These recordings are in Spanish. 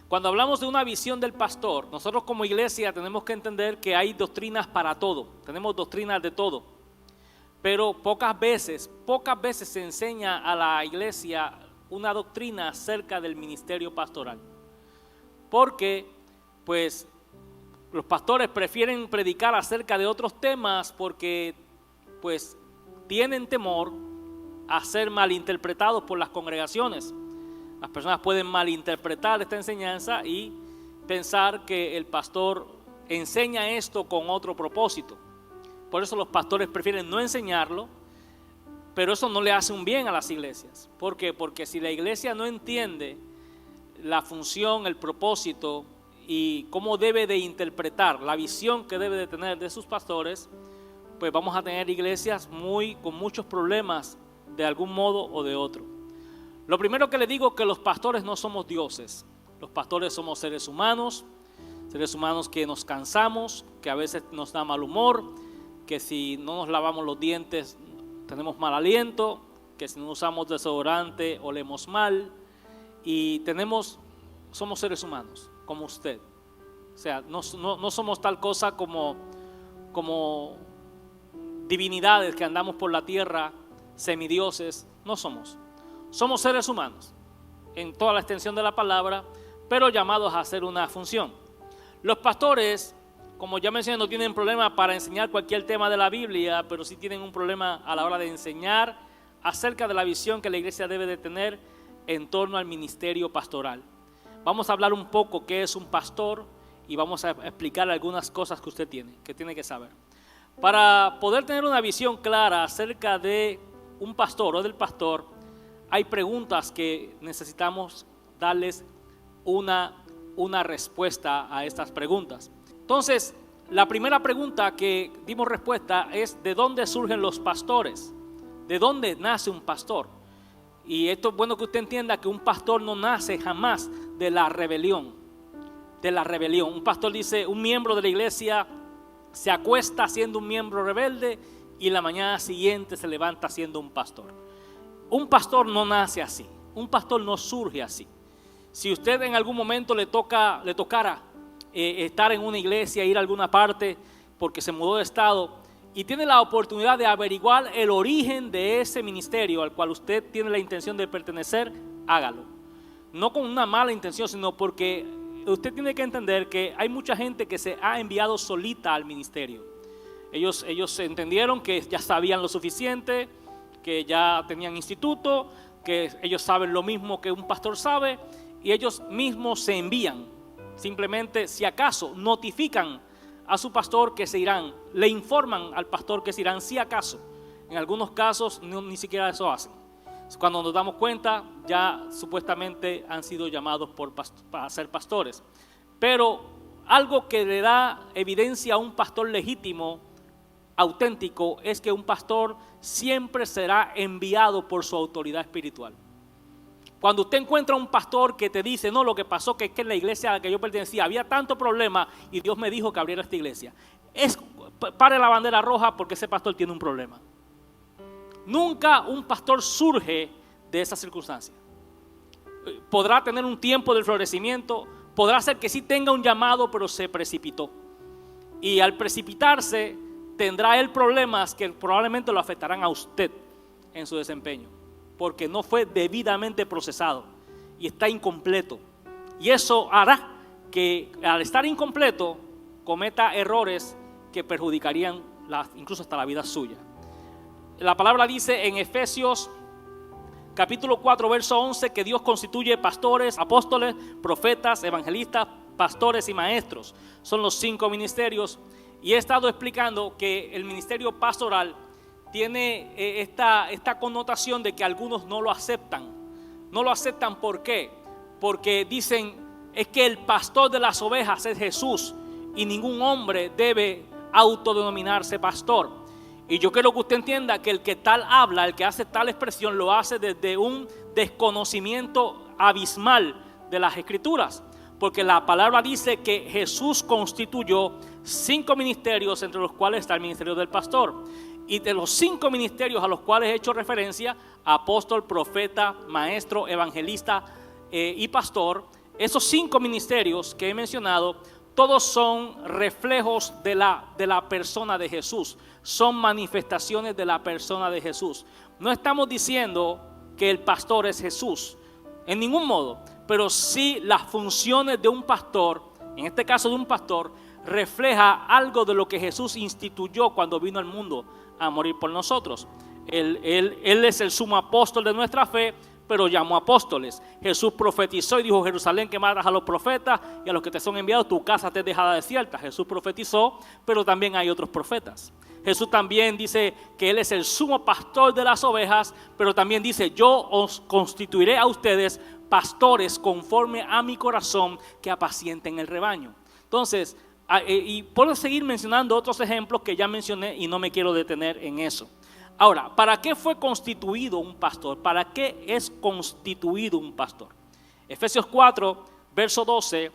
Cuando hablamos de una visión del pastor, nosotros como iglesia tenemos que entender que hay doctrinas para todo, tenemos doctrinas de todo, pero pocas veces se enseña a la iglesia una doctrina acerca del ministerio pastoral, porque pues los pastores prefieren predicar acerca de otros temas porque pues tienen temor a ser malinterpretados por las congregaciones. Las personas pueden malinterpretar esta enseñanza y pensar que el pastor enseña esto con otro propósito. Por eso los pastores prefieren no enseñarlo, pero eso no le hace un bien a las iglesias. ¿Por qué? Porque si la iglesia no entiende la función, el propósito y cómo debe de interpretar, la visión que debe de tener de sus pastores, pues vamos a tener iglesias con muchos problemas de algún modo o de otro. Lo primero que le digo es que los pastores no somos dioses. Los pastores somos seres humanos que nos cansamos, que a veces nos da mal humor, que si no nos lavamos los dientes tenemos mal aliento, que si no usamos desodorante olemos mal y somos seres humanos como usted. O sea, no somos tal cosa como divinidades que andamos por la tierra, semidioses, no somos. Somos seres humanos en toda la extensión de la palabra, pero llamados a hacer una función. Los pastores, como ya mencioné, no tienen problema para enseñar cualquier tema de la Biblia, pero sí tienen un problema a la hora de enseñar acerca de la visión que la iglesia debe de tener en torno al ministerio pastoral. Vamos a hablar un poco qué es un pastor y vamos a explicar algunas cosas que usted tiene que saber. Para poder tener una visión clara acerca de un pastor o del pastor, hay preguntas que necesitamos darles una respuesta a estas preguntas. Entonces, la primera pregunta que dimos respuesta es: ¿de dónde surgen los pastores? ¿De dónde nace un pastor? Y esto es bueno que usted entienda que un pastor no nace jamás de la rebelión. Un pastor dice, un miembro de la iglesia se acuesta siendo un miembro rebelde y la mañana siguiente se levanta siendo un pastor. Un pastor no nace así, un pastor no surge así. Si usted en algún momento le tocara estar en una iglesia, ir a alguna parte porque se mudó de estado y tiene la oportunidad de averiguar el origen de ese ministerio al cual usted tiene la intención de pertenecer, hágalo. No con una mala intención, sino porque usted tiene que entender que hay mucha gente que se ha enviado solita al ministerio. Ellos entendieron que ya sabían lo suficiente, que ya tenían instituto, que ellos saben lo mismo que un pastor sabe y ellos mismos se envían. Simplemente, si acaso, notifican a su pastor que se irán, le informan al pastor que se irán, si acaso. En algunos casos ni siquiera eso hacen. Cuando nos damos cuenta, ya supuestamente han sido llamados para ser pastores. Pero algo que le da evidencia a un pastor legítimo, auténtico, es que un pastor siempre será enviado por su autoridad espiritual. Cuando usted encuentra un pastor que te dice, no, lo que pasó que es que en la iglesia a la que yo pertenecía había tanto problema y Dios me dijo que abriera esta iglesia, pare la bandera roja porque ese pastor tiene un problema. Nunca un pastor surge de esa circunstancia. Podrá tener un tiempo del florecimiento, podrá ser que sí tenga un llamado, pero se precipitó. Y al precipitarse, tendrá él problemas que probablemente lo afectarán a usted en su desempeño, porque no fue debidamente procesado y está incompleto. Y eso hará que al estar incompleto cometa errores que perjudicarían incluso hasta la vida suya. La palabra dice en Efesios capítulo 4 verso 11 que Dios constituye pastores, apóstoles, profetas, evangelistas, pastores y maestros. Son los 5 ministerios. Y he estado explicando que el ministerio pastoral tiene esta connotación de que algunos no lo aceptan. No lo aceptan, ¿por qué? Porque dicen, es que el pastor de las ovejas es Jesús y ningún hombre debe autodenominarse pastor. Y yo quiero que usted entienda que el que tal habla, el que hace tal expresión, lo hace desde un desconocimiento abismal de las Escrituras. Porque la palabra dice que Jesús constituyó 5 ministerios, entre los cuales está el ministerio del pastor. Y de los 5 ministerios a los cuales he hecho referencia, apóstol, profeta, maestro, evangelista y pastor, esos 5 ministerios que he mencionado, todos son reflejos de la persona de Jesús. Son manifestaciones de la persona de Jesús. No estamos diciendo que el pastor es Jesús, en ningún modo. Pero sí las funciones de un pastor, en este caso de un pastor, refleja algo de lo que Jesús instituyó cuando vino al mundo a morir por nosotros. Él es el sumo apóstol de nuestra fe, pero llamó apóstoles. Jesús profetizó y dijo: Jerusalén, que matas a los profetas y a los que te son enviados, tu casa te es dejada desierta. Jesús profetizó, pero también hay otros profetas. Jesús también dice que Él es el sumo pastor de las ovejas, pero también dice: yo os constituiré a ustedes pastores conforme a mi corazón, que apacienten el rebaño. Entonces, y puedo seguir mencionando otros ejemplos que ya mencioné y no me quiero detener en eso. Ahora, ¿para qué fue constituido un pastor? ¿Para qué es constituido un pastor? Efesios 4, verso 12,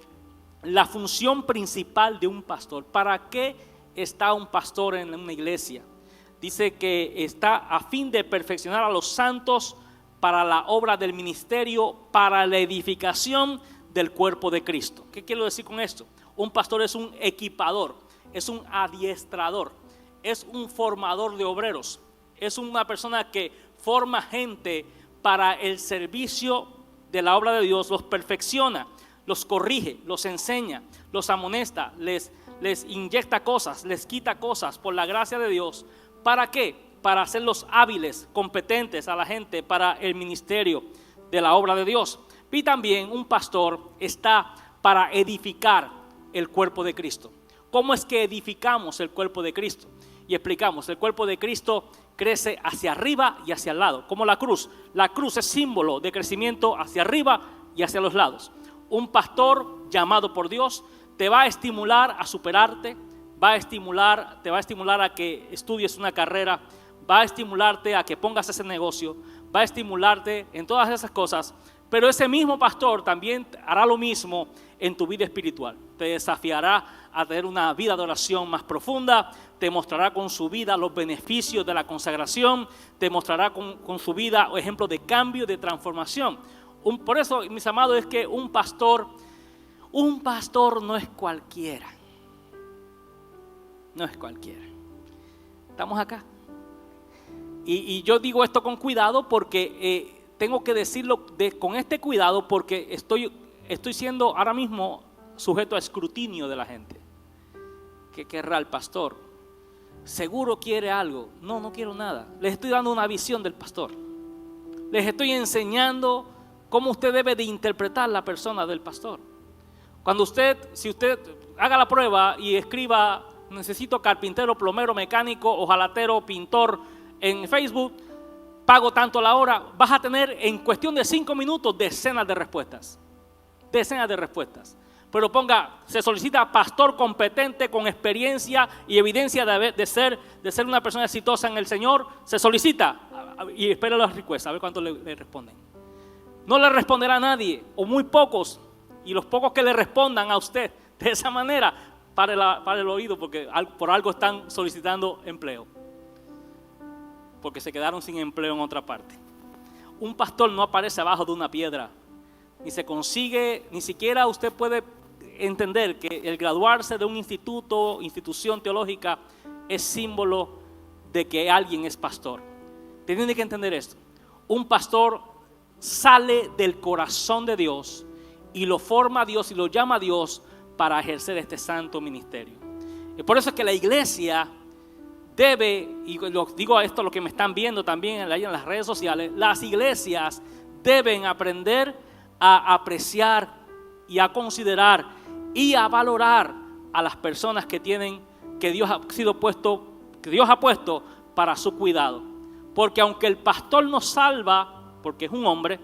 la función principal de un pastor. ¿Para qué está un pastor en una iglesia? Dice que está a fin de perfeccionar a los santos para la obra del ministerio, para la edificación del cuerpo de Cristo. ¿Qué quiero decir con esto? Un pastor es un equipador, es un adiestrador, es un formador de obreros. Es una persona que forma gente para el servicio de la obra de Dios, los perfecciona, los corrige, los enseña, los amonesta, les inyecta cosas, les quita cosas por la gracia de Dios. ¿Para qué? Para hacerlos hábiles, competentes a la gente para el ministerio de la obra de Dios. Y también un pastor está para edificar el cuerpo de Cristo. ¿Cómo es que edificamos el cuerpo de Cristo? Y explicamos: el cuerpo de Cristo crece hacia arriba y hacia el lado, como la cruz. La cruz es símbolo de crecimiento hacia arriba y hacia los lados. Un pastor llamado por Dios te va a estimular a superarte, te va a estimular a que estudies una carrera, va a estimularte a que pongas ese negocio, va a estimularte en todas esas cosas. Pero ese mismo pastor también hará lo mismo en tu vida espiritual. Te desafiará a tener una vida de oración más profunda, te mostrará con su vida los beneficios de la consagración, te mostrará con su vida ejemplos de cambio, de transformación. Por eso, mis amados, es que un pastor no es cualquiera. No es cualquiera. Estamos acá. Y yo digo esto con cuidado porque tengo que decirlo con este cuidado, porque estoy siendo ahora mismo sujeto a escrutinio de la gente. ¿Qué querrá el pastor? ¿Seguro quiere algo? No quiero nada. Les estoy dando una visión del pastor. Les estoy enseñando cómo usted debe de interpretar la persona del pastor. Si usted haga la prueba y escriba: necesito carpintero, plomero, mecánico, ojalatero, pintor en Facebook, pago tanto la hora, vas a tener en cuestión de 5 minutos decenas de respuestas. Pero ponga: se solicita pastor competente con experiencia y evidencia de ser una persona exitosa en el Señor. Se solicita, y espera las respuestas, a ver cuántos le responden. No le responderá a nadie, o muy pocos, y los pocos que le respondan a usted de esa manera, para el oído, porque por algo están solicitando empleo, porque se quedaron sin empleo en otra parte. Un pastor no aparece abajo de una piedra, ni se consigue, ni siquiera usted puede entender que el graduarse de un institución teológica es símbolo de que alguien es pastor. Tienen que entender esto: un pastor sale del corazón de Dios y lo forma Dios y lo llama Dios para ejercer este santo ministerio. Y por eso es que la iglesia debe, y digo esto a los que me están viendo también en las redes sociales, las iglesias deben aprender a apreciar y a considerar y a valorar a las personas que Dios ha puesto para su cuidado. Porque aunque el pastor nos salva, porque es un hombre,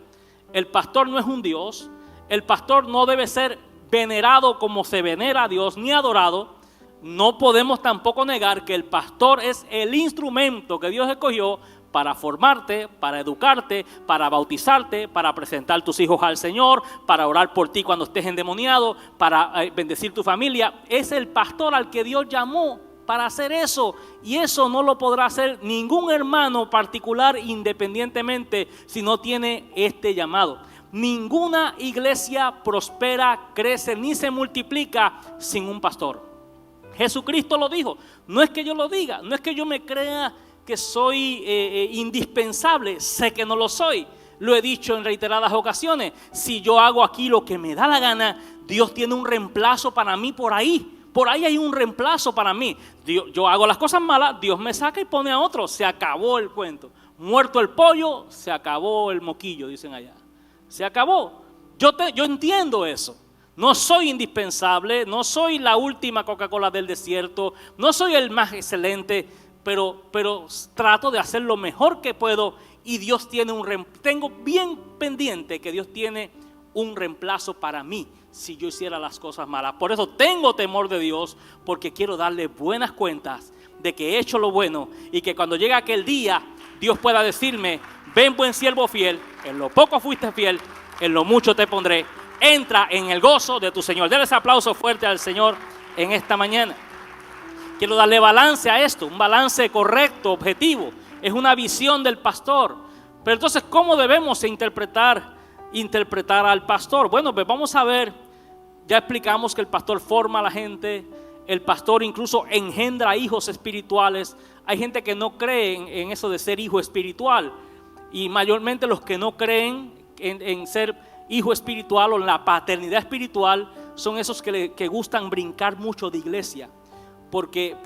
el pastor no es un Dios. El pastor no debe ser venerado como se venera a Dios, ni adorado. No podemos tampoco negar que el pastor es el instrumento que Dios escogió para formarte, para educarte, para bautizarte, para presentar tus hijos al Señor, para orar por ti cuando estés endemoniado, para bendecir tu familia. Es el pastor al que Dios llamó para hacer eso, y eso no lo podrá hacer ningún hermano particular independientemente si no tiene este llamado. ninguna iglesia prospera, crece ni se multiplica sin un pastor. Jesucristo lo dijo. No es que yo lo diga, no es que yo me crea que soy indispensable. Sé que no lo soy. Lo he dicho en reiteradas ocasiones. Si yo hago aquí lo que me da la gana, Dios tiene un reemplazo para mí por ahí. Por ahí hay un reemplazo para mí. Yo hago las cosas malas, Dios me saca y pone a otro. Se acabó el cuento. Muerto el pollo, se acabó el moquillo, dicen allá. Se acabó. Yo entiendo eso. No soy indispensable, no soy la última Coca-Cola del desierto, no soy el más excelente, pero trato de hacer lo mejor que puedo. Y Dios tiene tengo bien pendiente que Dios tiene un reemplazo para mí si yo hiciera las cosas malas. Por eso tengo temor de Dios, porque quiero darle buenas cuentas de que he hecho lo bueno, y que cuando llegue aquel día Dios pueda decirme: ven, buen siervo fiel, en lo poco fuiste fiel, en lo mucho te pondré, entra en el gozo de tu Señor. Denle ese aplauso fuerte al Señor en esta mañana. Quiero darle balance a esto, un balance correcto, objetivo. Es una visión del pastor. Pero entonces, ¿cómo debemos interpretar al pastor? Bueno, pues vamos a ver. Ya explicamos que el pastor forma a la gente. El pastor incluso engendra hijos espirituales. Hay gente que no cree en eso de ser hijo espiritual. Y mayormente los que no creen en ser hijo espiritual o en la paternidad espiritual son esos que gustan brincar mucho de iglesia. Porque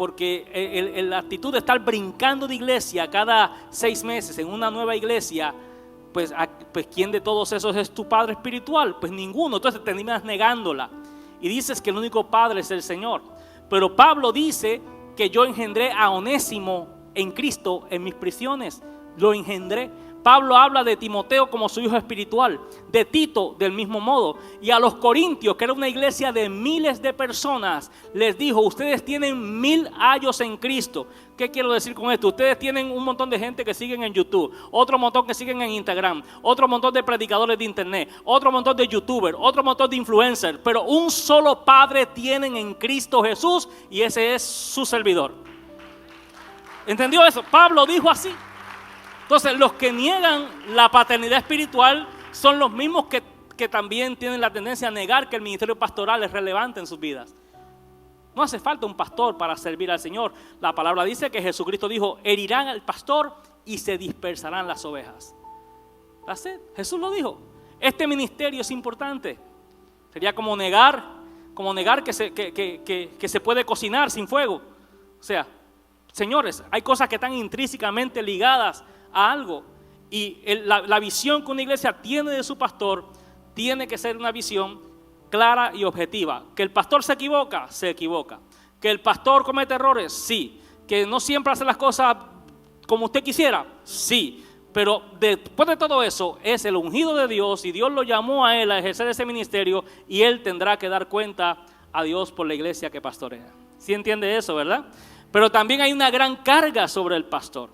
la actitud de estar brincando de iglesia cada 6 meses en una nueva iglesia, pues ¿quién de todos esos es tu padre espiritual? Pues ninguno. Entonces terminas negándola y dices que el único padre es el Señor. Pero Pablo dice que yo engendré a Onésimo en Cristo en mis prisiones. Lo engendré. Pablo habla de Timoteo como su hijo espiritual, de Tito del mismo modo. Y a los corintios, que era una iglesia de miles de personas, les dijo: ustedes tienen 1000 años en Cristo. ¿Qué quiero decir con esto? Ustedes tienen un montón de gente que siguen en YouTube, otro montón que siguen en Instagram, otro montón de predicadores de internet, otro montón de youtubers, otro montón de influencers, pero un solo Padre tienen en Cristo Jesús, y ese es su servidor. ¿Entendió eso? Pablo dijo así. Entonces, los que niegan la paternidad espiritual son los mismos que también tienen la tendencia a negar que el ministerio pastoral es relevante en sus vidas. No hace falta un pastor para servir al Señor. La palabra dice que Jesucristo dijo: herirán al pastor y se dispersarán las ovejas. Jesús lo dijo. Este ministerio es importante. Sería como negar que se puede cocinar sin fuego. O sea, señores, hay cosas que están intrínsecamente ligadas a algo, y la visión que una iglesia tiene de su pastor tiene que ser una visión clara y objetiva. Que el pastor se equivoca, que el pastor comete errores, sí, que no siempre hace las cosas como usted quisiera, sí, pero después de todo eso es el ungido de Dios, y Dios lo llamó a él a ejercer ese ministerio, y él tendrá que dar cuenta a Dios por la iglesia que pastorea. ¿Sí entiende eso, verdad? Pero también hay una gran carga sobre el pastor.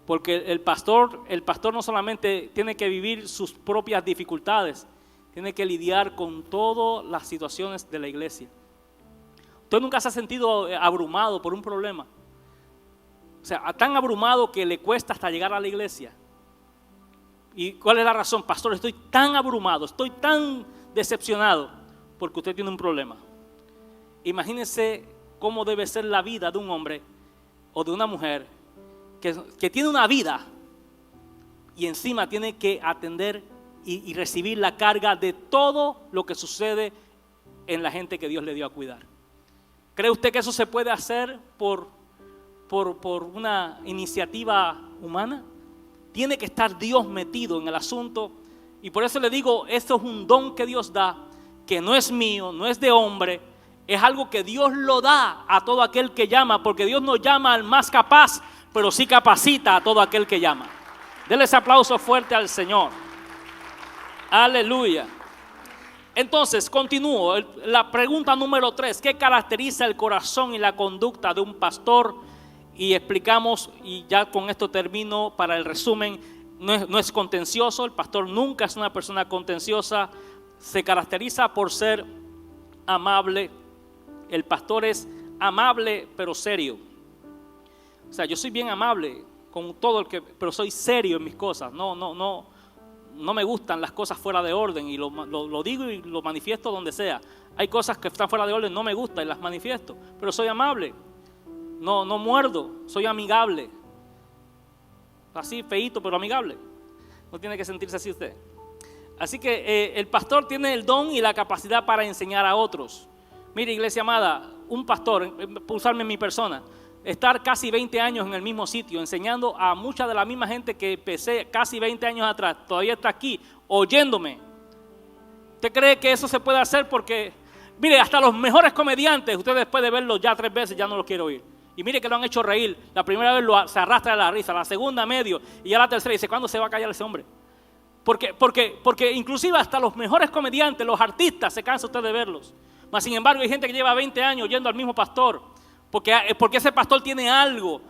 Porque el pastor no solamente tiene que vivir sus propias dificultades, tiene que lidiar con todas las situaciones de la iglesia. ¿Usted nunca se ha sentido abrumado por un problema? O sea, tan abrumado que le cuesta hasta llegar a la iglesia. ¿Y cuál es la razón? Pastor, estoy tan abrumado, estoy tan decepcionado porque usted tiene un problema. Imagínese cómo debe ser la vida de un hombre o de una mujer que tiene una vida y encima tiene que atender y recibir la carga de todo lo que sucede en la gente que Dios le dio a cuidar. ¿Cree usted que eso se puede hacer por una iniciativa humana? Tiene que estar Dios metido en el asunto, y por eso le digo, esto es un don que Dios da, que no es mío, no es de hombre, es algo que Dios lo da a todo aquel que llama, porque Dios no llama al más capaz, pero sí capacita a todo aquel que llama. Denle ese aplauso fuerte al Señor. Aleluya. Entonces, continúo. La pregunta número 3. ¿Qué caracteriza el corazón y la conducta de un pastor? Y explicamos, y ya con esto termino para el resumen. No es contencioso. El pastor nunca es una persona contenciosa. Se caracteriza por ser amable. El pastor es amable pero serio. O sea, yo soy bien amable con todo pero soy serio en mis cosas. No no me gustan las cosas fuera de orden y lo digo y lo manifiesto donde sea. Hay cosas que están fuera de orden, no me gustan y las manifiesto, pero soy amable, no muerdo, soy amigable. Así feíto pero amigable. No tiene que sentirse así usted. Así que el pastor tiene el don y la capacidad para enseñar a otros. Mire, iglesia amada, un pastor, por usarme en mi persona, estar casi 20 años en el mismo sitio, enseñando a mucha de la misma gente que empecé casi 20 años atrás, todavía está aquí, oyéndome. ¿Usted cree que eso se puede hacer? Porque, mire, hasta los mejores comediantes, usted después de verlos ya 3 veces ya no los quiere oír. Y mire que lo han hecho reír. La primera vez se arrastra de la risa, la segunda medio, y ya la tercera dice, ¿cuándo se va a callar ese hombre? Porque inclusive hasta los mejores comediantes, los artistas, se cansa usted de verlos. Mas sin embargo hay gente que lleva 20 años yendo al mismo pastor, porque ese pastor tiene algo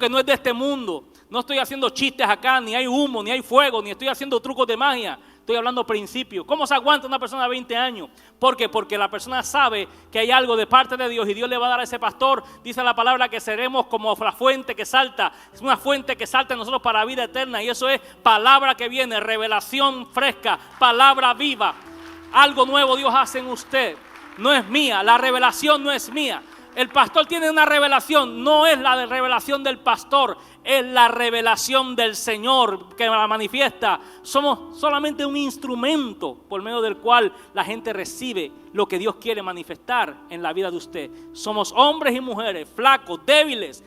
que no es de este mundo. No estoy haciendo chistes acá, ni hay humo, ni hay fuego, ni estoy haciendo trucos de magia. Estoy hablando principios. ¿Cómo se aguanta una persona de 20 años? ¿Por qué? Porque la persona sabe que hay algo de parte de Dios y Dios le va a dar a ese pastor. Dice la palabra que seremos como la fuente que salta. Es una fuente que salta en nosotros para vida eterna. Y eso es palabra que viene, revelación fresca, palabra viva. Algo nuevo Dios hace en usted. No es mía, la revelación no es mía. El pastor tiene una revelación, no es la revelación del pastor, es la revelación del Señor que la manifiesta. Somos solamente un instrumento por medio del cual la gente recibe lo que Dios quiere manifestar en la vida de usted. Somos hombres y mujeres, flacos, débiles,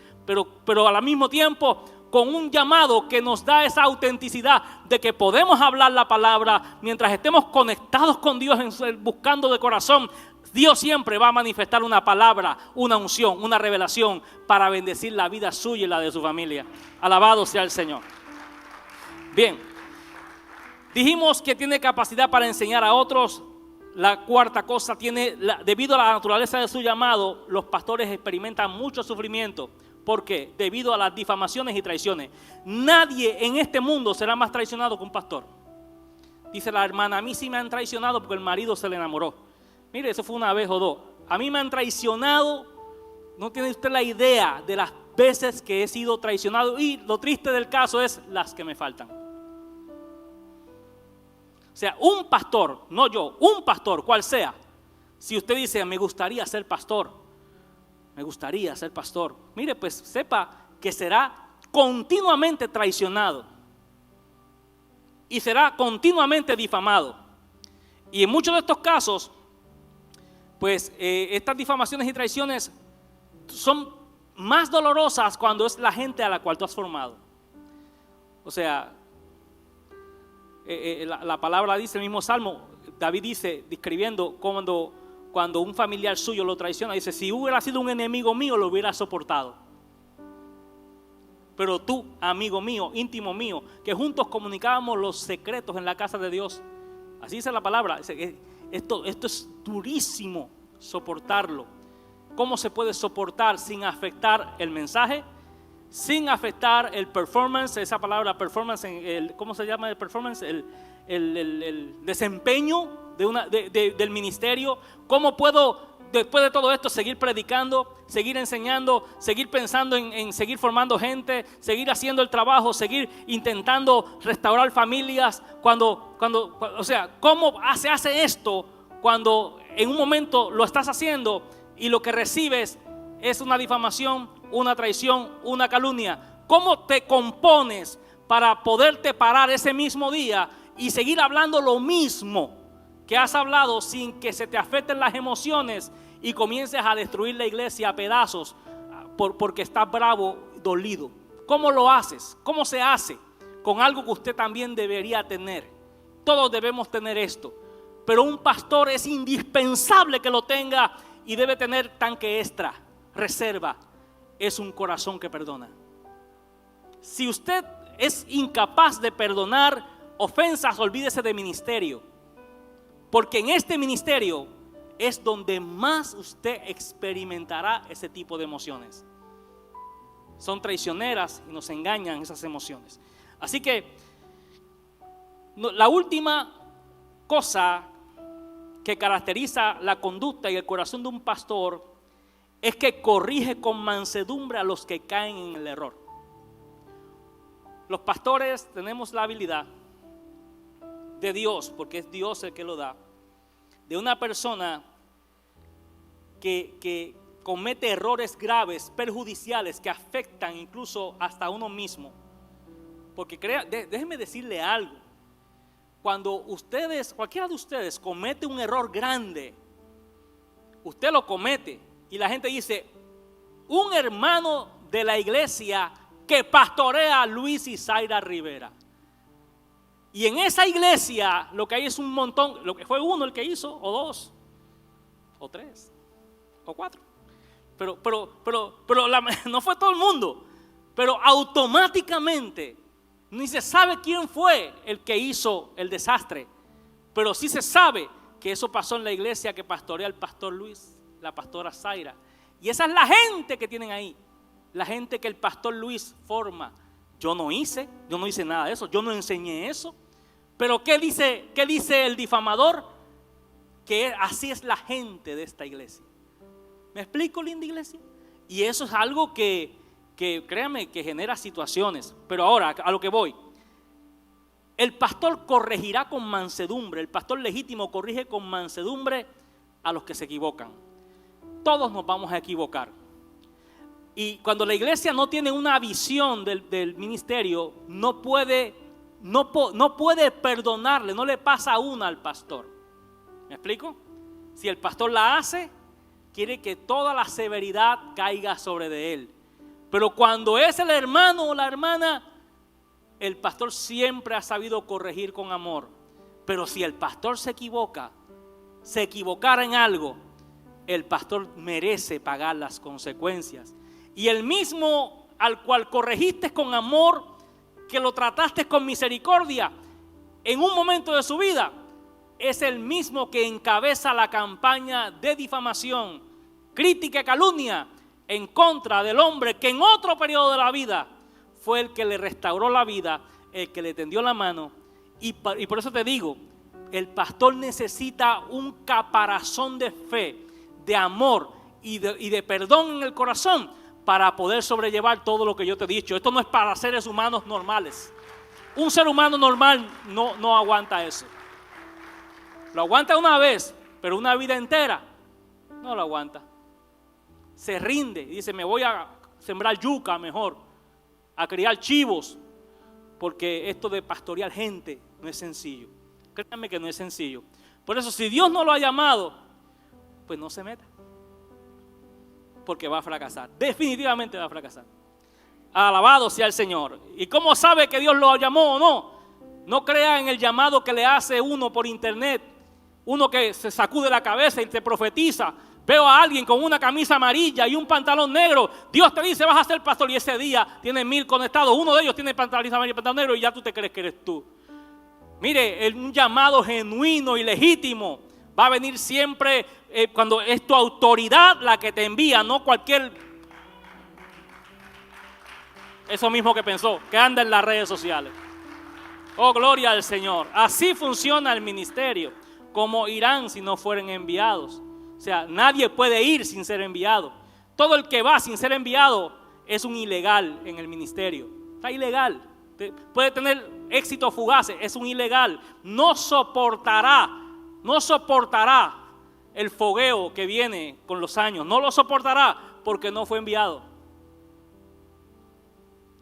pero al mismo tiempo con un llamado que nos da esa autenticidad de que podemos hablar la palabra mientras estemos conectados con Dios, buscando de corazón. Dios siempre va a manifestar una palabra, una unción, una revelación para bendecir la vida suya y la de su familia. Alabado sea el Señor. Bien, dijimos que tiene capacidad para enseñar a otros. La cuarta cosa, debido a la naturaleza de su llamado, los pastores experimentan mucho sufrimiento. ¿Por qué? Debido a las difamaciones y traiciones. Nadie en este mundo será más traicionado que un pastor. Dice la hermana, a mí sí me han traicionado porque el marido se le enamoró. Mire, eso fue una vez o dos. A mí me han traicionado, no tiene usted la idea de las veces que he sido traicionado. Y lo triste del caso es las que me faltan. O sea, un pastor, no yo, un pastor, cual sea. Si usted dice, me gustaría ser pastor, mire, pues sepa que será continuamente traicionado y será continuamente difamado. Y en muchos de estos casos, pues estas difamaciones y traiciones son más dolorosas cuando es la gente a la cual tú has formado. O sea, la palabra dice, el mismo Salmo, David dice, describiendo cuando un familiar suyo lo traiciona, dice, si hubiera sido un enemigo mío, lo hubiera soportado. Pero tú, amigo mío, íntimo mío, que juntos comunicábamos los secretos en la casa de Dios. Así dice la palabra. Esto es durísimo soportarlo. ¿Cómo se puede soportar sin afectar el mensaje? Sin afectar el performance, esa palabra performance, ¿cómo se llama el performance? El desempeño del ministerio. ¿Cómo puedo, después de todo esto, seguir predicando, seguir enseñando, seguir pensando en seguir formando gente, seguir haciendo el trabajo, seguir intentando restaurar familias? O sea, ¿cómo se hace esto cuando en un momento lo estás haciendo y lo que recibes es una difamación, una traición, una calumnia? ¿Cómo te compones para poderte parar ese mismo día y seguir hablando lo mismo que has hablado sin que se te afecten las emociones y comiences a destruir la iglesia a pedazos porque estás bravo, dolido? ¿Cómo lo haces? ¿Cómo se hace? Con algo que usted también debería tener. Todos debemos tener esto, pero un pastor es indispensable que lo tenga y debe tener tanque extra, reserva. Es un corazón que perdona. Si usted es incapaz de perdonar ofensas, olvídese de ministerio, porque en este ministerio es donde más usted experimentará ese tipo de emociones. Son traicioneras y nos engañan esas emociones. Así que la última cosa que caracteriza la conducta y el corazón de un pastor es que corrige con mansedumbre a los que caen en el error. Los pastores tenemos la habilidad de Dios, porque es Dios el que lo da, de una persona que comete errores graves, perjudiciales, que afectan incluso hasta a uno mismo. Porque déjenme decirle algo, cuando cualquiera de ustedes comete un error grande, usted lo comete y la gente dice, un hermano de la iglesia que pastorea a Luis y Zaira Rivera. Y en esa iglesia lo que hay es un montón, lo que fue uno el que hizo, o dos, o tres, o cuatro. Pero no fue todo el mundo. Pero automáticamente ni se sabe quién fue el que hizo el desastre. Pero sí se sabe que eso pasó en la iglesia que pastorea el pastor Luis, la pastora Zaira. Y esa es la gente que tienen ahí. La gente que el pastor Luis forma. Yo no hice nada de eso, yo no enseñé eso. Pero ¿qué dice el difamador? Que así es la gente de esta iglesia. ¿Me explico, linda iglesia? Y eso es algo que créanme que genera situaciones. Pero ahora, a lo que voy. El pastor corregirá con mansedumbre. El pastor legítimo corrige con mansedumbre a los que se equivocan. Todos nos vamos a equivocar. Y cuando la iglesia no tiene una visión del ministerio, no puede perdonarle, no le pasa una al pastor. ¿Me explico? Si el pastor la hace, quiere que toda la severidad caiga sobre de él. Pero cuando es el hermano o la hermana, el pastor siempre ha sabido corregir con amor. Pero si el pastor se equivocara en algo, el pastor merece pagar las consecuencias. Y el mismo al cual corregiste con amor, que lo trataste con misericordia, en un momento de su vida, es el mismo que encabeza la campaña de difamación, crítica y calumnia en contra del hombre que en otro periodo de la vida fue el que le restauró la vida, el que le tendió la mano. Y por eso te digo, el pastor necesita un caparazón de fe, de amor y de perdón en el corazón para poder sobrellevar todo lo que yo te he dicho. Esto no es para seres humanos normales. Un ser humano normal no aguanta eso. Lo aguanta una vez, pero una vida entera no lo aguanta. Se rinde y dice, me voy a sembrar yuca mejor, a criar chivos, porque esto de pastorear gente no es sencillo. Créanme que no es sencillo. Por eso, si Dios no lo ha llamado, pues no se meta, porque va a fracasar. Definitivamente va a fracasar. Alabado sea el Señor. ¿Y cómo sabe que Dios lo llamó o no? No crea en el llamado que le hace uno por internet, uno que se sacude la cabeza y te profetiza. Veo a alguien con una camisa amarilla y un pantalón negro. Dios te dice, vas a ser pastor, y ese día tiene 1000 conectados. Uno de ellos tiene pantalón amarillo y pantalón negro, y ya tú te crees que eres tú. Mire, un llamado genuino y legítimo va a venir siempre cuando es tu autoridad la que te envía, no cualquier... Eso mismo que pensó, que anda en las redes sociales. Oh, gloria al Señor. Así funciona el ministerio. Como irán si no fueren enviados. O sea, nadie puede ir sin ser enviado. Todo el que va sin ser enviado es un ilegal en el ministerio. Está ilegal. Puede tener éxito fugaz, es un ilegal. No soportará el fogueo que viene con los años. No lo soportará porque no fue enviado.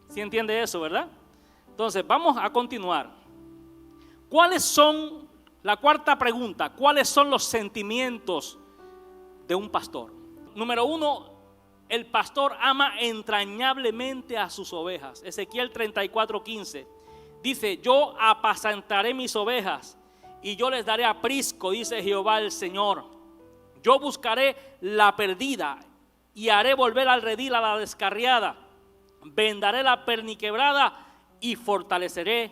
¿Sí entiende eso, verdad? Entonces, vamos a continuar. La cuarta pregunta, ¿cuáles son los sentimientos de un pastor? Número 1, el pastor ama entrañablemente a sus ovejas. Ezequiel 34:15 dice, yo apacentaré mis ovejas y yo les daré aprisco, dice Jehová el Señor. Yo buscaré la perdida y haré volver al redil a la descarriada. Vendaré la perniquebrada y fortaleceré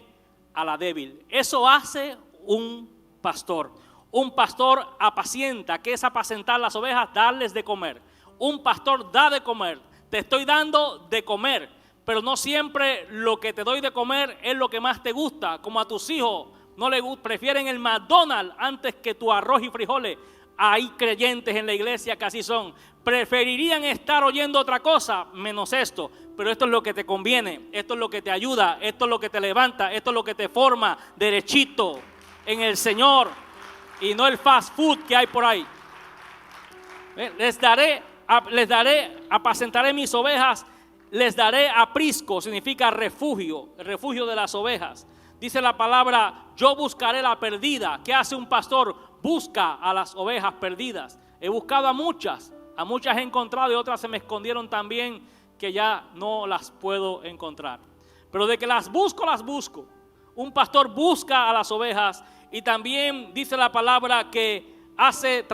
a la débil. Eso hace un pastor. Un pastor apacienta. ¿Qué es apacentar las ovejas? Darles de comer. Un pastor da de comer. Te estoy dando de comer, pero no siempre lo que te doy de comer es lo que más te gusta. Como a tus hijos no les prefieren el McDonald's antes que tu arroz y frijoles. Hay creyentes en la iglesia que así son. Preferirían estar oyendo otra cosa menos esto. Pero esto es lo que te conviene. Esto es lo que te ayuda. Esto es lo que te levanta. Esto es lo que te forma derechito. en el Señor y no el fast food que hay por ahí. Apacentaré mis ovejas, les daré aprisco, significa refugio, el refugio de las ovejas. Dice la palabra, yo buscaré la perdida. ¿Qué hace un pastor? Busca a las ovejas perdidas. He buscado a muchas he encontrado y otras se me escondieron también que ya no las puedo encontrar. Pero de que las busco, las busco. Un pastor busca a las ovejas y también dice la palabra que hace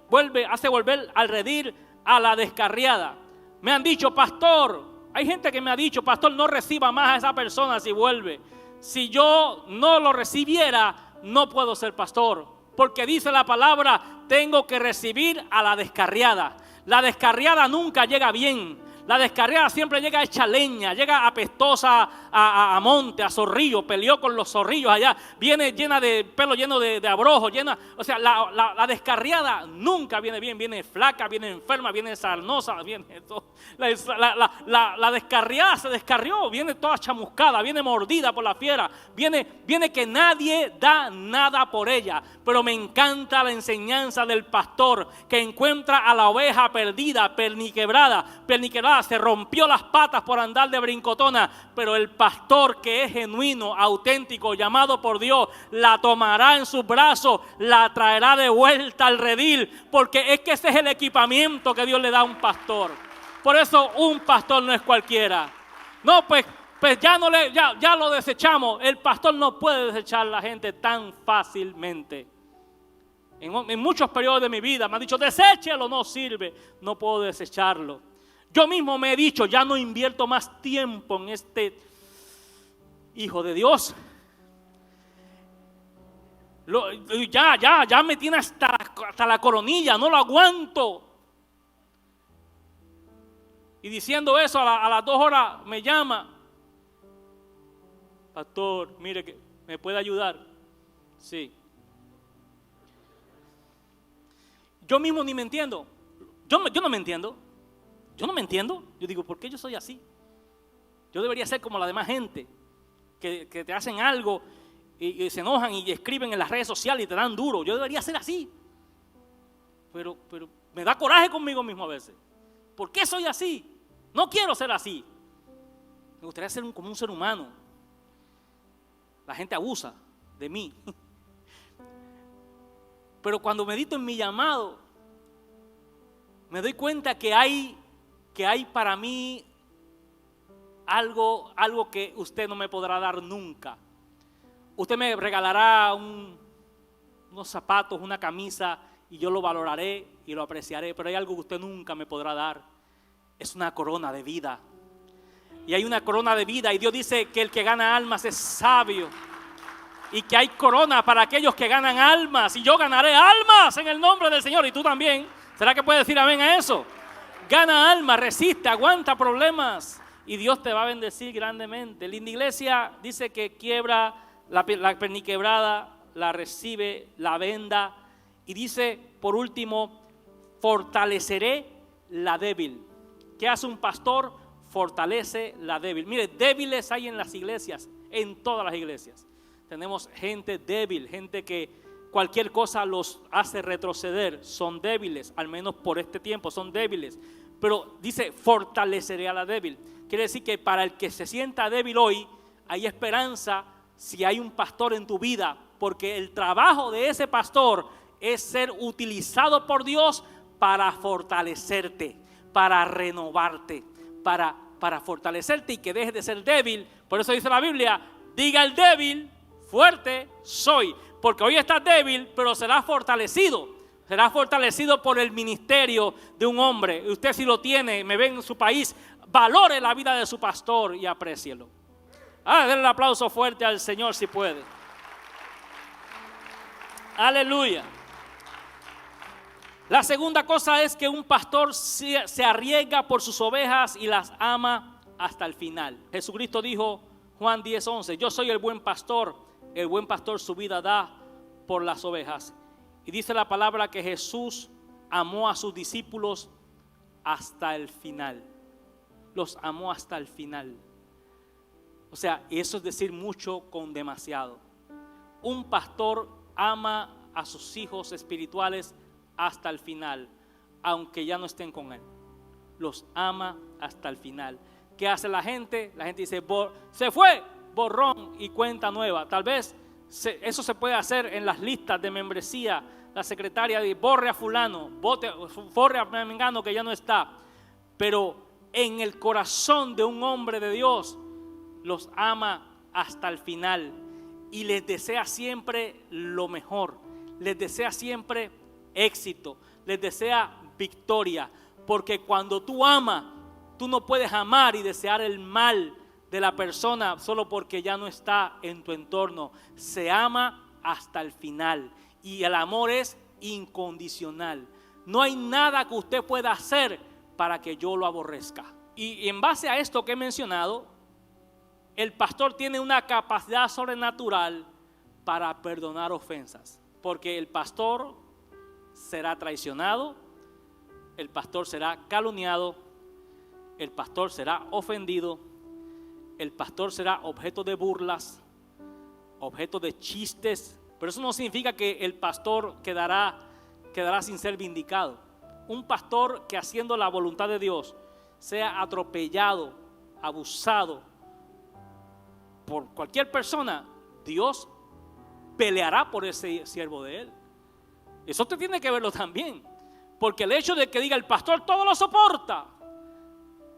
volver al redil a la descarriada. Me han dicho, pastor, hay gente que me ha dicho, pastor, no reciba más a esa persona si vuelve. Si yo no lo recibiera, no puedo ser pastor. Porque dice la palabra, tengo que recibir a la descarriada. La descarriada nunca llega bien. La descarriada siempre llega hecha leña, llega apestosa a monte, a zorrillo, peleó con los zorrillos allá, viene llena de pelo, lleno de abrojo, o sea, la descarriada nunca viene bien, viene flaca, viene enferma, viene sarnosa, viene todo. La descarriada se descarrió, viene toda chamuscada, viene mordida por la fiera, viene que nadie da nada por ella. Pero me encanta la enseñanza del pastor que encuentra a la oveja perdida, perniquebrada, se rompió las patas por andar de brincotona, pero el pastor que es genuino, auténtico, llamado por Dios, la tomará en sus brazos, la traerá de vuelta al redil, porque es que ese es el equipamiento que Dios le da a un pastor. Por eso un pastor no es cualquiera. No, pues ya lo desechamos. El pastor no puede desechar a la gente tan fácilmente. En muchos periodos de mi vida me han dicho, deséchelo, no sirve, no puedo desecharlo. Yo mismo me he dicho, ya no invierto más tiempo en este hijo de Dios. Ya me tiene hasta la coronilla, no lo aguanto. Y diciendo eso, a las 2 horas me llama. Pastor, mire que me puede ayudar. Sí. Yo mismo ni me entiendo. Yo no me entiendo. Yo no me entiendo. Yo digo, ¿por qué yo soy así? Yo debería ser como la demás gente que te hacen algo y se enojan y escriben en las redes sociales y te dan duro. Yo debería ser así. Pero me da coraje conmigo mismo a veces. ¿Por qué soy así? No quiero ser así. Me gustaría ser como un ser humano. La gente abusa de mí. Pero cuando medito en mi llamado, me doy cuenta que hay para mí algo que usted no me podrá dar nunca. Usted me regalará unos zapatos, una camisa, y yo lo valoraré y lo apreciaré, pero hay algo que usted nunca me podrá dar. Es una corona de vida. Y hay una corona de vida, y Dios dice que el que gana almas es sabio. Y que hay corona para aquellos que ganan almas, y yo ganaré almas en el nombre del Señor, y tú también. ¿Será que puedes decir amén a eso? Gana almas, resiste, aguanta problemas, y Dios te va a bendecir grandemente. Linda Iglesia dice que quiebra la perniquebrada, la recibe, la venda, y dice por último, fortaleceré la débil. ¿Qué hace un pastor? Fortalece la débil. Mire, débiles hay en las iglesias, en todas las iglesias. Tenemos gente débil, gente que cualquier cosa los hace retroceder. Son débiles, al menos por este tiempo son débiles. Pero dice, fortaleceré a la débil. Quiere decir que para el que se sienta débil hoy, hay esperanza si hay un pastor en tu vida. Porque el trabajo de ese pastor es ser utilizado por Dios para fortalecerte, para renovarte, para fortalecerte y que dejes de ser débil. Por eso dice la Biblia, diga el débil, fuerte soy. Porque hoy estás débil, pero serás fortalecido. Serás fortalecido por el ministerio de un hombre. Usted si lo tiene, me ve en su país, valore la vida de su pastor y aprécielo. Denle un aplauso fuerte al Señor si puede. Aleluya. La segunda cosa es que un pastor se arriesga por sus ovejas y las ama hasta el final. Jesucristo dijo, Juan 10:11, yo soy el buen pastor su vida da por las ovejas. Y dice la palabra que Jesús amó a sus discípulos hasta el final. Los amó hasta el final. O sea, eso es decir mucho con demasiado. un pastor ama a sus hijos espirituales hasta el final, aunque ya no estén con él. Los ama hasta el final. ¿Qué hace la gente? La gente dice, se fue, borrón y cuenta nueva. Tal vez eso se puede hacer en las listas de membresía. La secretaria dice, borre a fulano, borre a mengano que ya no está. Pero en el corazón de un hombre de Dios, los ama hasta el final y les desea siempre lo mejor, les desea siempre éxito, les desea victoria, porque cuando tú amas, tú no puedes amar y desear el mal de la persona solo porque ya no está en tu entorno. Se ama hasta el final y el amor es incondicional. No hay nada que usted pueda hacer para que yo lo aborrezca. Y en base a esto que he mencionado, el pastor tiene una capacidad sobrenatural para perdonar ofensas, porque el pastor será traicionado, el pastor será calumniado, el pastor será ofendido, el pastor será objeto de burlas, objeto de chistes, pero eso no significa que el pastor quedará sin ser vindicado. Un pastor que haciendo la voluntad de Dios sea atropellado, abusado por cualquier persona, Dios peleará por ese siervo de él. Eso usted tiene que verlo también, porque el hecho de que diga el pastor todo lo soporta,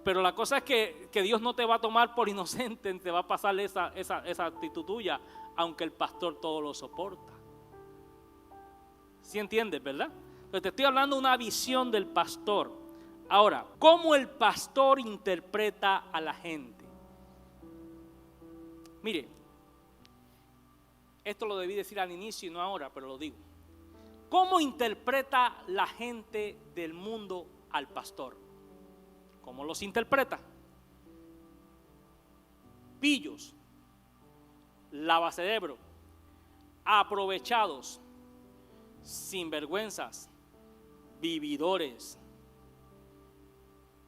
pero la cosa es que Dios no te va a tomar por inocente, te va a pasar esa actitud tuya, aunque el pastor todo lo soporta. ¿Sí entiendes, verdad? Pero te estoy hablando de una visión del pastor. Ahora, ¿cómo el pastor interpreta a la gente? Mire, esto lo debí decir al inicio y no ahora, pero lo digo. ¿Cómo interpreta la gente del mundo al pastor? ¿Cómo los interpreta? Pillos, lavacerebro, aprovechados, sinvergüenzas, vividores,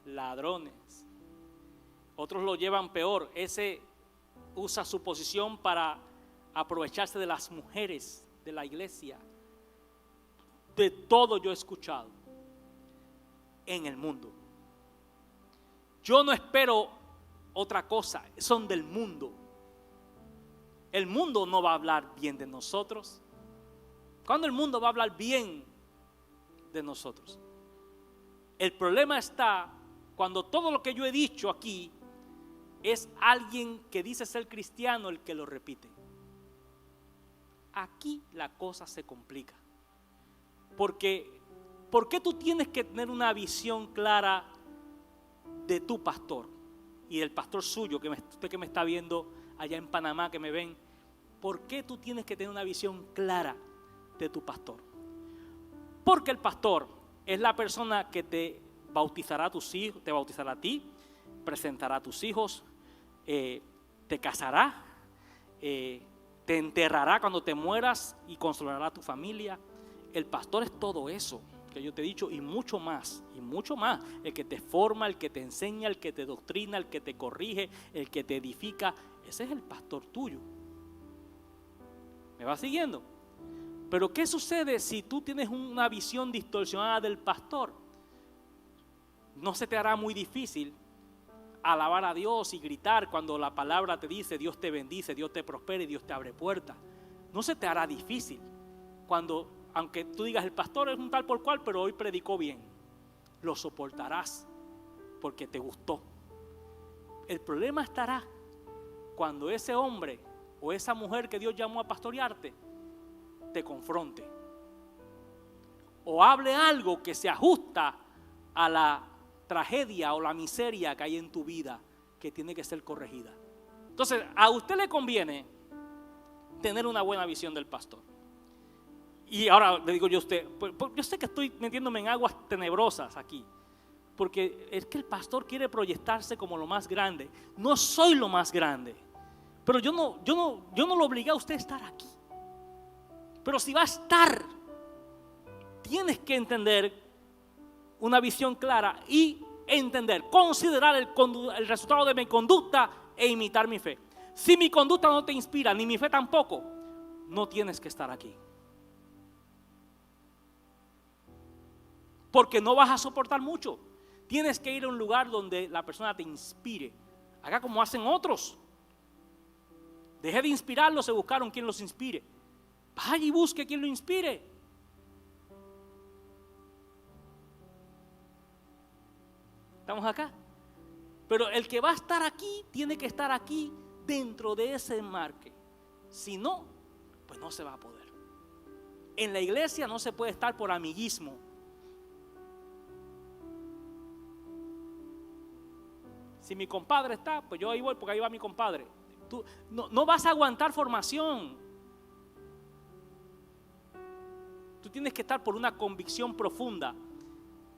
ladrones. Otros lo llevan peor. Ese usa su posición para aprovecharse de las mujeres de la iglesia. De todo yo he escuchado en el mundo. Yo no espero otra cosa, son del mundo. El mundo no va a hablar bien de nosotros. ¿Cuándo el mundo va a hablar bien de nosotros? El problema está cuando todo lo que yo he dicho aquí es alguien que dice ser cristiano el que lo repite. Aquí la cosa se complica. Porque, ¿por qué tú tienes que tener una visión clara de tu pastor y del pastor suyo, usted que me está viendo allá en Panamá, que me ven? ¿Por qué tú tienes que tener una visión clara de tu pastor? Porque el pastor es la persona que te bautizará a tus hijos, te bautizará a ti, presentará a tus hijos, te casará, te enterrará cuando te mueras y consolará a tu familia. El pastor es todo eso que yo te he dicho y mucho más, el que te forma, el que te enseña, el que te doctrina, el que te corrige, el que te edifica. Ese es el pastor tuyo. ¿Me vas siguiendo? Pero ¿qué sucede si tú tienes una visión distorsionada del pastor? No se te hará muy difícil alabar a Dios y gritar cuando la palabra te dice Dios te bendice, Dios te prospera y Dios te abre puertas. No se te hará difícil cuando, aunque tú digas el pastor es un tal por cual, pero hoy predicó bien, lo soportarás porque te gustó. El problema estará cuando ese hombre o esa mujer que Dios llamó a pastorearte te confronte o hable algo que se ajusta a la tragedia o la miseria que hay en tu vida, que tiene que ser corregida. Entonces, a usted le conviene tener una buena visión del pastor. Y ahora le digo yo a usted, yo sé que estoy metiéndome en aguas tenebrosas aquí, porque es que el pastor quiere proyectarse como lo más grande. No soy lo más grande, pero yo no lo obligué a usted a estar aquí. Pero si va a estar, tienes que entender una visión clara y entender, considerar el resultado de mi conducta e imitar mi fe. Si mi conducta no te inspira, ni mi fe tampoco, no tienes que estar aquí. Porque no vas a soportar mucho. Tienes que ir a un lugar donde la persona te inspire. Haga como hacen otros. Deje de inspirarlos y buscaron quien los inspire. Vaya y busque quien lo inspire. ¿Estamos acá? Pero el que va a estar aquí tiene que estar aquí dentro de ese enmarque. Si no, pues no se va a poder. En la iglesia no se puede estar por amiguismo. Si mi compadre está, pues yo ahí voy porque ahí va mi compadre. Tú no vas a aguantar formación. Tú tienes que estar por una convicción profunda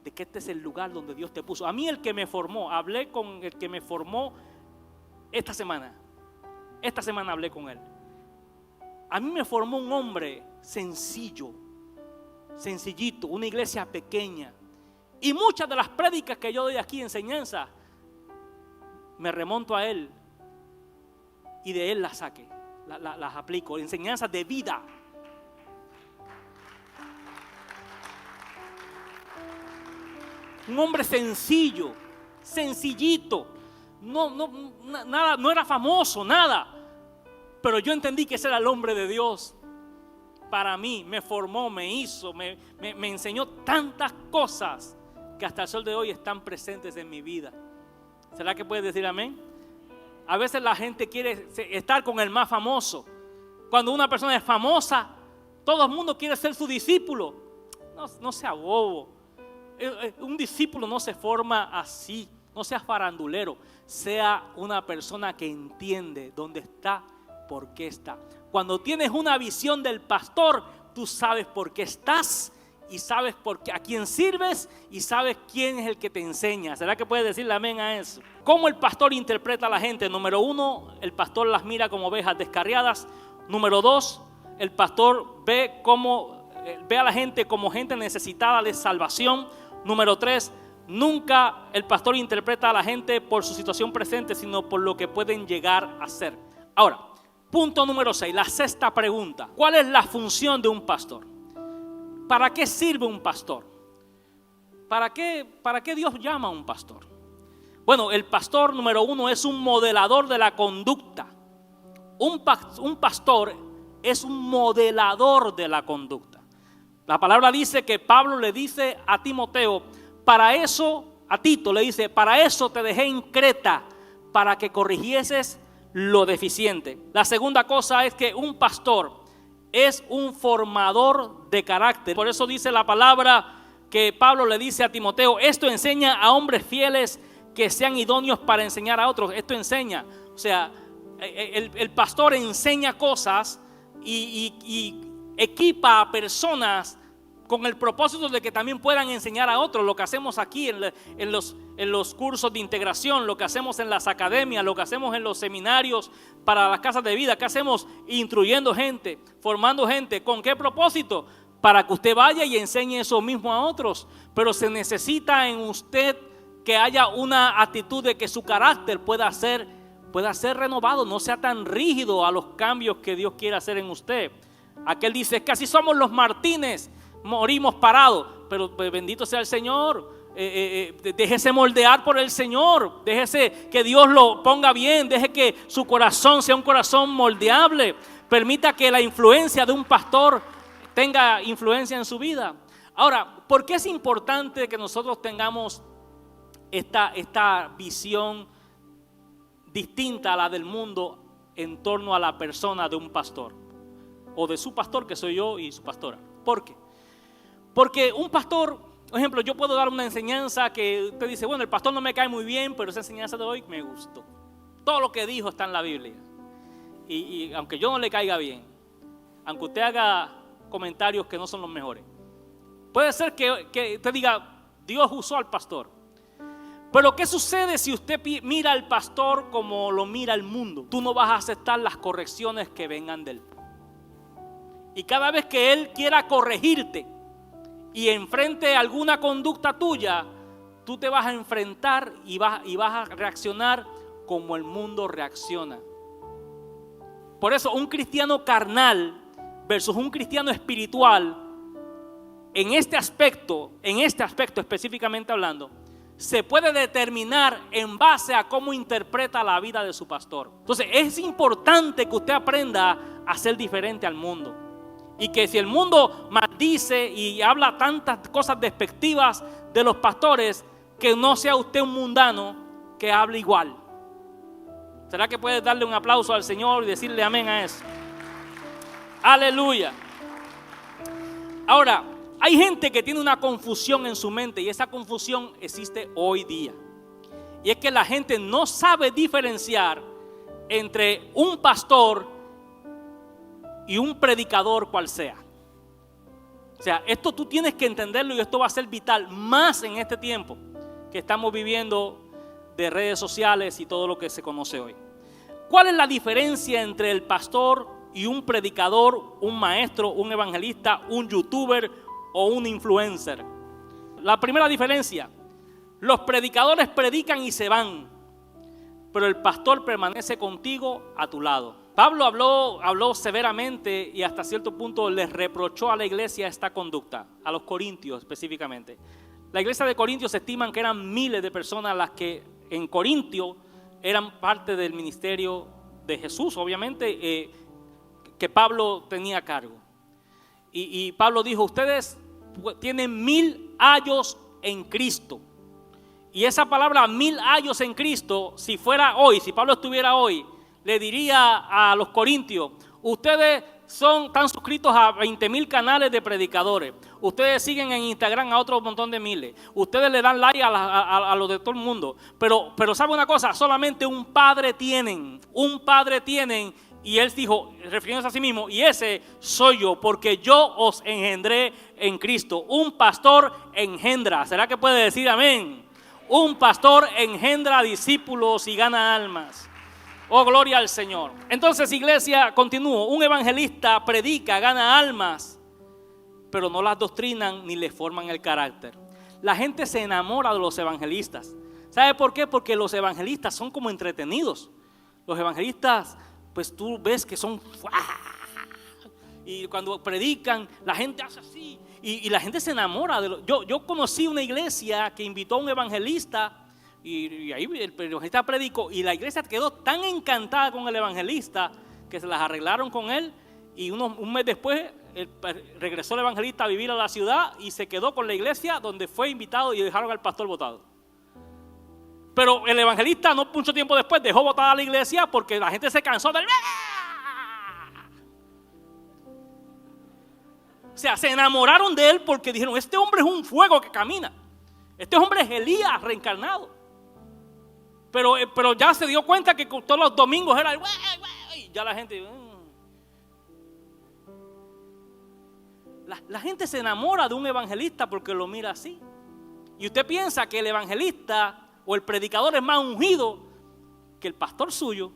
de que este es el lugar donde Dios te puso. A mí el que me formó, hablé con el que me formó esta semana. Esta semana hablé con él. A mí me formó un hombre sencillo, sencillito, una iglesia pequeña. Y muchas de las prédicas que yo doy aquí, enseñanzas, me remonto a él y de él las saqué, las aplico, enseñanzas de vida. Un hombre sencillo, sencillito, nada, no era famoso, nada, pero yo entendí que ese era el hombre de Dios. Para mí, me formó, me hizo, me enseñó tantas cosas que hasta el sol de hoy están presentes en mi vida. ¿Será que puedes decir amén? A veces la gente quiere estar con el más famoso. Cuando una persona es famosa, todo el mundo quiere ser su discípulo. No sea bobo. Un discípulo no se forma así. No sea farandulero. Sea una persona que entiende dónde está, por qué está. Cuando tienes una visión del pastor, tú sabes por qué estás y sabes a quién sirves y sabes quién es el que te enseña. ¿Será que puedes decirle amén a eso? ¿Cómo el pastor interpreta a la gente? Número 1, el pastor las mira como ovejas descarriadas. Número 2, el pastor ve a la gente como gente necesitada de salvación. Número 3, nunca el pastor interpreta a la gente por su situación presente, sino por lo que pueden llegar a ser. Ahora, punto número 6, la sexta pregunta. ¿Cuál es la función de un pastor? ¿Para qué sirve un pastor? ¿Para qué Dios llama a un pastor? Bueno, el pastor número 1 es un modelador de la conducta. Un pastor es un modelador de la conducta. La palabra dice que Pablo le dice a Timoteo, a Tito le dice, para eso te dejé en Creta, para que corrigieses lo deficiente. La segunda cosa es que un pastor es un formador de carácter. Por eso dice la palabra que Pablo le dice a Timoteo, esto enseña a hombres fieles que sean idóneos para enseñar a otros. Esto enseña, o sea, el pastor enseña cosas y equipa a personas con el propósito de que también puedan enseñar a otros. Lo que hacemos aquí en los cursos de integración, lo que hacemos en las academias, lo que hacemos en los seminarios para las casas de vida. ¿Qué hacemos? Instruyendo gente, formando gente. ¿Con qué propósito? Para que usted vaya y enseñe eso mismo a otros. Pero se necesita en usted que haya una actitud de que su carácter pueda ser renovado, no sea tan rígido a los cambios que Dios quiere hacer en usted. Aquel dice, es que así somos los Martínez, morimos parados. Pero bendito sea el Señor. Déjese moldear por el Señor, déjese que Dios lo ponga bien, deje que su corazón sea un corazón moldeable, permita que la influencia de un pastor tenga influencia en su vida. Ahora, ¿por qué es importante que nosotros tengamos esta visión distinta a la del mundo en torno a la persona de un pastor o de su pastor, que soy yo, y su pastora? ¿Por qué? Porque un pastor, por ejemplo, yo puedo dar una enseñanza que usted dice, bueno, el pastor no me cae muy bien, pero esa enseñanza de hoy me gustó. Todo lo que dijo está en la Biblia. Y aunque yo no le caiga bien, aunque usted haga comentarios que no son los mejores, puede ser que usted diga, Dios usó al pastor. Pero ¿qué sucede si usted mira al pastor como lo mira el mundo? Tú no vas a aceptar las correcciones que vengan de él. Y cada vez que él quiera corregirte y enfrente alguna conducta tuya, tú te vas a enfrentar y vas a reaccionar como el mundo reacciona. Por eso un cristiano carnal versus un cristiano espiritual, en este aspecto específicamente hablando, se puede determinar en base a cómo interpreta la vida de su pastor. Entonces es importante que usted aprenda a ser diferente al mundo. Y que si el mundo maldice y habla tantas cosas despectivas de los pastores, que no sea usted un mundano que hable igual. ¿Será que puedes darle un aplauso al Señor y decirle amén a eso? Aleluya. Ahora, hay gente que tiene una confusión en su mente y esa confusión existe hoy día. Y es que la gente no sabe diferenciar entre un pastor y un predicador cual sea. O sea, esto tú tienes que entenderlo y esto va a ser vital más en este tiempo que estamos viviendo de redes sociales y todo lo que se conoce hoy. ¿Cuál es la diferencia entre el pastor y un predicador, un maestro, un evangelista, un youtuber o un influencer? La primera diferencia: los predicadores predican y se van, pero el pastor permanece contigo a tu lado. Pablo habló severamente y hasta cierto punto les reprochó a la iglesia esta conducta, a los corintios específicamente. La iglesia de Corintios se estiman que eran miles de personas las que en Corintio eran parte del ministerio de Jesús, obviamente, que Pablo tenía a cargo. Y Pablo dijo: ustedes tienen 1000 años en Cristo. Y esa palabra 1000 años en Cristo, si fuera hoy, si Pablo estuviera hoy, le diría a los corintios: ustedes están suscritos a 20,000 canales de predicadores. Ustedes siguen en Instagram a otro montón de miles. Ustedes le dan like a los de todo el mundo. Pero ¿sabe una cosa? Solamente un padre tienen. Un padre tienen. Y él dijo, refiriéndose a sí mismo: y ese soy yo, porque yo os engendré en Cristo. Un pastor engendra. ¿Será que puede decir amén? Un pastor engendra discípulos y gana almas. Oh, gloria al Señor. Entonces, iglesia, continúo. Un evangelista predica, gana almas, pero no las doctrinan ni les forman el carácter. La gente se enamora de los evangelistas. ¿Sabe por qué? Porque los evangelistas son como entretenidos. Los evangelistas, pues tú ves que son... Y cuando predican, la gente hace así. Y la gente se enamora de yo conocí una iglesia que invitó a un evangelista. Y ahí el evangelista predicó y la iglesia quedó tan encantada con el evangelista que se las arreglaron con él, y un mes después regresó el evangelista a vivir a la ciudad y se quedó con la iglesia donde fue invitado, y dejaron al pastor botado. Pero el evangelista no mucho tiempo después dejó botada a la iglesia porque la gente se cansó del... O sea, se enamoraron de él porque dijeron: este hombre es un fuego que camina, este hombre es Elías reencarnado. Pero ya se dio cuenta que todos los domingos era el y ya la gente... La gente se enamora de un evangelista porque lo mira así. Y usted piensa que el evangelista o el predicador es más ungido que el pastor suyo.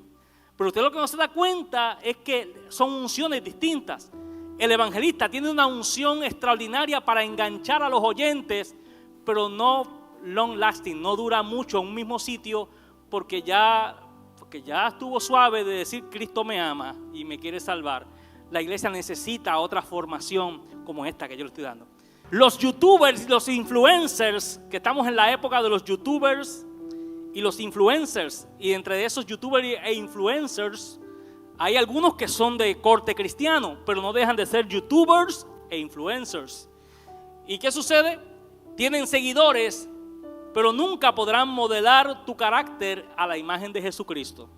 Pero usted lo que no se da cuenta es que son unciones distintas. El evangelista tiene una unción extraordinaria para enganchar a los oyentes, pero no long lasting, no dura mucho en un mismo sitio, porque ya estuvo suave de decir Cristo me ama y me quiere salvar. La iglesia necesita otra formación como esta que yo le estoy dando. Los youtubers y los influencers, que estamos en la época de los youtubers y los influencers, y entre esos youtubers e influencers hay algunos que son de corte cristiano, pero no dejan de ser youtubers e influencers. ¿Y qué sucede? Tienen seguidores, pero nunca podrán modelar tu carácter a la imagen de Jesucristo.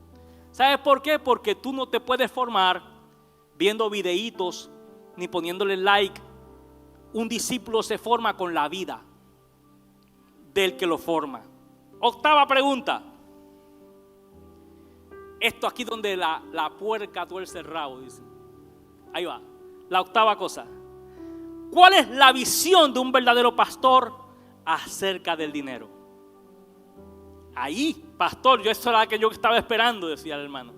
¿Sabes por qué? Porque tú no te puedes formar viendo videitos ni poniéndole like. Un discípulo se forma con la vida del que lo forma. Octava pregunta. Esto aquí donde la puerca tuerce el rabo, dice. Ahí va. La octava cosa. ¿Cuál es la visión de un verdadero pastor acerca del dinero? Ahí, pastor, eso era lo que yo estaba esperando, decía el hermano.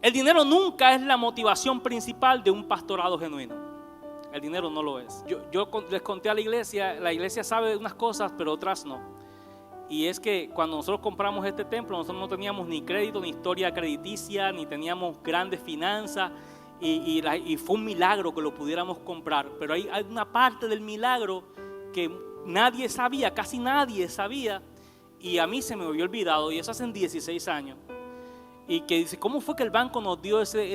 El dinero nunca es la motivación principal de un pastorado genuino. El dinero no lo es. Yo les conté a la iglesia sabe unas cosas, pero otras no. Y es que cuando nosotros compramos este templo, nosotros no teníamos ni crédito, ni historia crediticia, ni teníamos grandes finanzas. y fue un milagro que lo pudiéramos comprar. Pero hay una parte del milagro que nadie sabía, casi nadie sabía, y a mí se me había olvidado, y eso hace 16 años. Y que dice, ¿cómo fue que el banco nos dio ese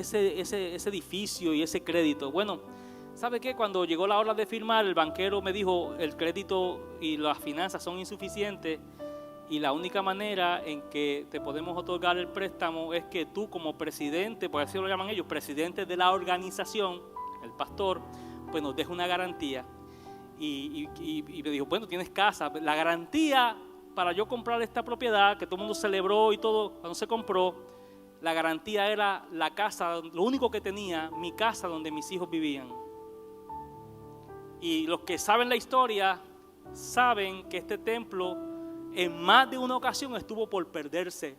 edificio y ese crédito? Bueno, ¿sabe qué? Cuando llegó la hora de firmar, el banquero me dijo, el crédito y las finanzas son insuficientes, y la única manera en que te podemos otorgar el préstamo es que tú, como presidente, por así lo llaman ellos, presidente de la organización, el pastor, pues nos deje una garantía. Y me dijo, bueno, tienes casa. La garantía para yo comprar esta propiedad, que todo el mundo celebró y todo, cuando se compró, la garantía era la casa, lo único que tenía, mi casa donde mis hijos vivían. Y los que saben la historia, saben que este templo en más de una ocasión estuvo por perderse,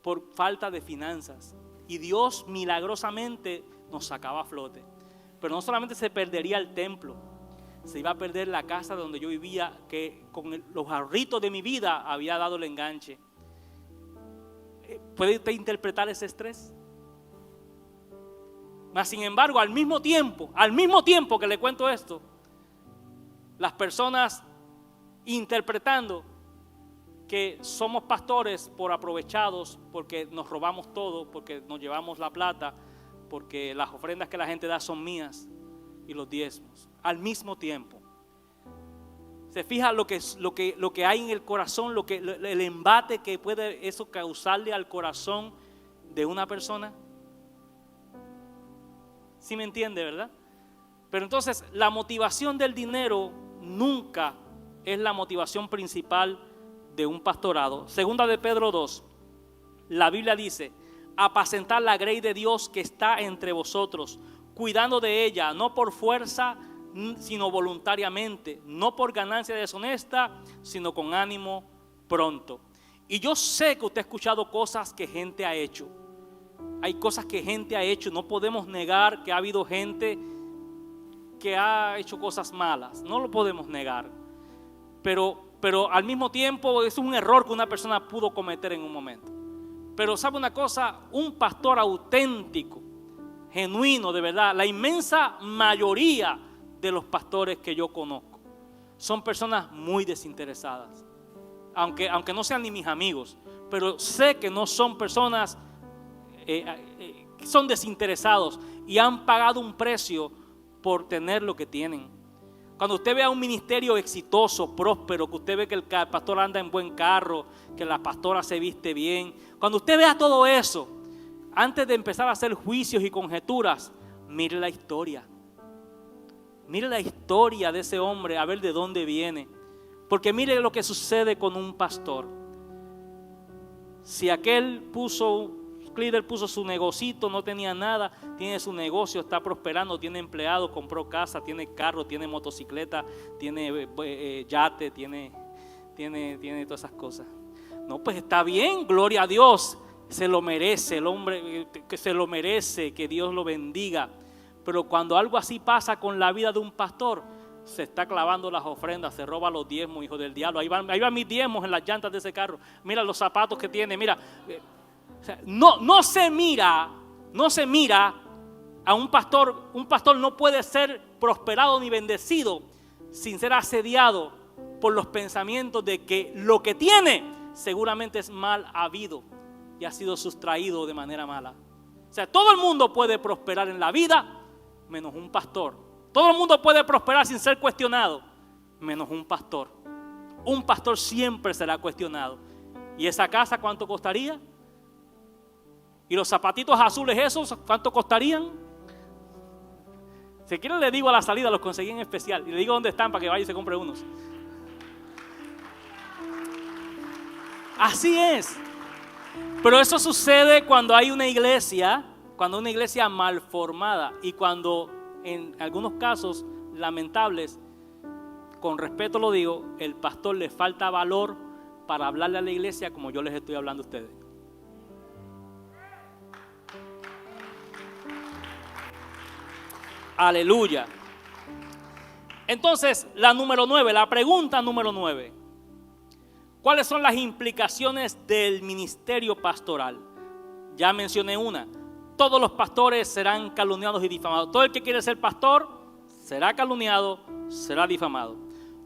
por falta de finanzas. Y Dios milagrosamente nos sacaba a flote. Pero no solamente se perdería el templo, se iba a perder la casa donde yo vivía, que con los ahorritos de mi vida había dado el enganche. ¿Puede usted interpretar ese estrés? Mas sin embargo, al mismo tiempo que le cuento esto, las personas interpretando que somos pastores por aprovechados, porque nos robamos todo, porque nos llevamos la plata, porque las ofrendas que la gente da son mías y los diezmos. Al mismo tiempo, ¿se fija lo que hay en el corazón, el embate que puede eso causarle al corazón de una persona? ¿Sí me entiende, verdad? Pero entonces la motivación del dinero nunca es la motivación principal de un pastorado. Segunda de Pedro 2, la Biblia dice: apacentar la grey de Dios que está entre vosotros, cuidando de ella, no por fuerza, sino voluntariamente, no por ganancia deshonesta, sino con ánimo pronto. Y yo sé que usted ha escuchado cosas que gente ha hecho. Hay cosas que gente ha hecho. No podemos negar que ha habido gente que ha hecho cosas malas. No lo podemos negar. Pero al mismo tiempo es un error que una persona pudo cometer en un momento. Pero ¿sabe una cosa? Un pastor auténtico, genuino, de verdad, la inmensa mayoría de los pastores que yo conozco son personas muy desinteresadas. Aunque no sean ni mis amigos, pero sé que no son personas que son desinteresados y han pagado un precio por tener lo que tienen. Cuando usted ve a un ministerio exitoso, próspero, que usted ve que el pastor anda en buen carro, que la pastora se viste bien, cuando usted vea todo eso, antes de empezar a hacer juicios y conjeturas, mire la historia. Mire la historia de ese hombre, a ver de dónde viene. Porque mire lo que sucede con un pastor. Si aquel líder puso su negocito, no tenía nada, tiene su negocio, está prosperando, tiene empleados, compró casa, tiene carro, tiene motocicleta, tiene yate, tiene todas esas cosas. No, pues está bien, gloria a Dios, se lo merece el hombre, que se lo merece, que Dios lo bendiga. Pero cuando algo así pasa con la vida de un pastor, se está clavando las ofrendas, se roba los diezmos, hijo del diablo. Ahí van mis diezmos en las llantas de ese carro. Mira los zapatos que tiene, mira. O sea, no se mira a un pastor. Un pastor no puede ser prosperado ni bendecido sin ser asediado por los pensamientos de que lo que tiene seguramente es mal habido y ha sido sustraído de manera mala. O sea, todo el mundo puede prosperar en la vida menos un pastor. Todo el mundo puede prosperar sin ser cuestionado menos un pastor. Un pastor siempre será cuestionado. ¿Y esa casa cuánto costaría? ¿Y los zapatitos azules esos cuánto costarían? Si quieren le digo a la salida, los conseguí en especial. Y le digo dónde están para que vaya y se compre unos. Así es. Pero eso sucede cuando hay una iglesia mal formada. Y cuando en algunos casos lamentables, con respeto lo digo, el pastor le falta valor para hablarle a la iglesia como yo les estoy hablando a ustedes. Aleluya. Entonces, la pregunta número 9. ¿Cuáles son las implicaciones del ministerio pastoral? Ya mencioné una. todos los pastores serán calumniados y difamados. Todo el que quiere ser pastor será calumniado, será difamado.